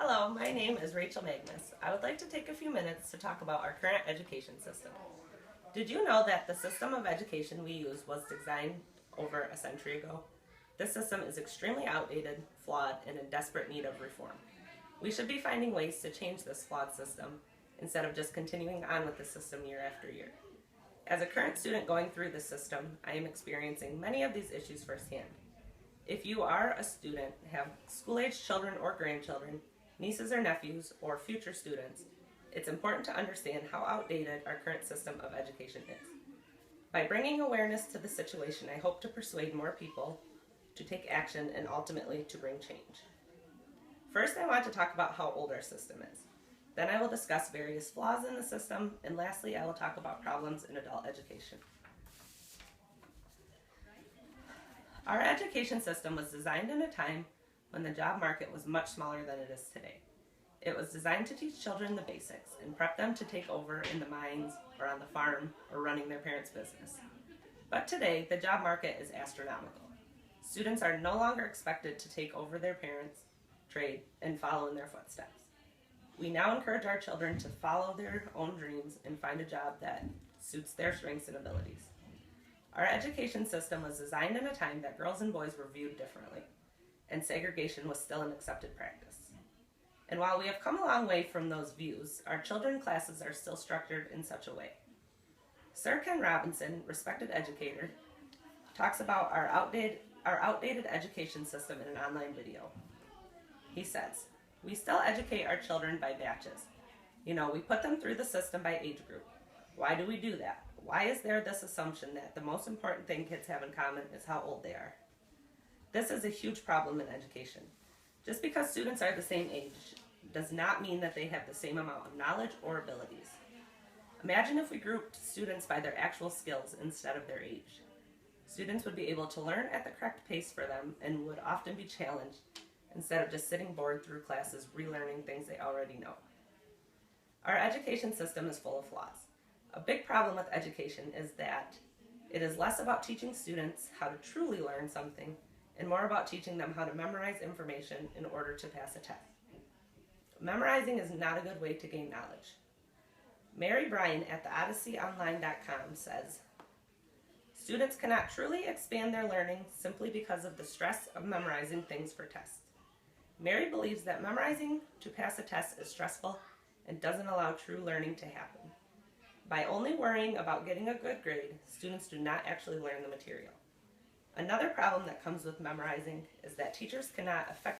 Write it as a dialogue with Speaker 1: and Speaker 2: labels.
Speaker 1: Hello, my name is Rachel Magnus. I would like to take a few minutes to talk about our current education system. Did you know that the system of education we use was designed over a century ago? This system is extremely outdated, flawed, and in desperate need of reform. We should be finding ways to change this flawed system instead of just continuing on with the system year after year. As a current student going through this system, I am experiencing many of these issues firsthand. If you are a student, have school-aged children or grandchildren, nieces or nephews, or future students, it's important to understand how outdated our current system of education is. By bringing awareness to the situation, I hope to persuade more people to take action and ultimately to bring change. First, I want to talk about how old our system is. Then I will discuss various flaws in the system, and lastly, I will talk about problems in adult education. Our education system was designed in a time when the job market was much smaller than it is today. It was designed to teach children the basics and prep them to take over in the mines or on the farm or running their parents' business. But today, the job market is astronomical. Students are no longer expected to take over their parents' trade and follow in their footsteps. We now encourage our children to follow their own dreams and find a job that suits their strengths and abilities. Our education system was designed in a time that girls and boys were viewed differently, and segregation was still an accepted practice. And while we have come a long way from those views, our children's classes are still structured in such a way. Sir Ken Robinson, respected educator, talks about our outdated education system in an online video. He says, "We still educate our children by batches. We put them through the system by age group. Why do we do that? Why is there this assumption that the most important thing kids have in common is how old they are? This is a huge problem in education. Just because students are the same age does not mean that they have the same amount of knowledge or abilities. Imagine if we grouped students by their actual skills instead of their age. Students would be able to learn at the correct pace for them and would often be challenged instead of just sitting bored through classes relearning things they already know. Our education system is full of flaws. A big problem with education is that it is less about teaching students how to truly learn something and more about teaching them how to memorize information in order to pass a test. Memorizing is not a good way to gain knowledge. Mary Bryan at theodysseyonline.com says, "Students cannot truly expand their learning simply because of the stress of memorizing things for tests. Mary believes that memorizing to pass a test is stressful and doesn't allow true learning to happen. By only worrying about getting a good grade, students do not actually learn the material. Another problem that comes with memorizing is that teachers cannot effectively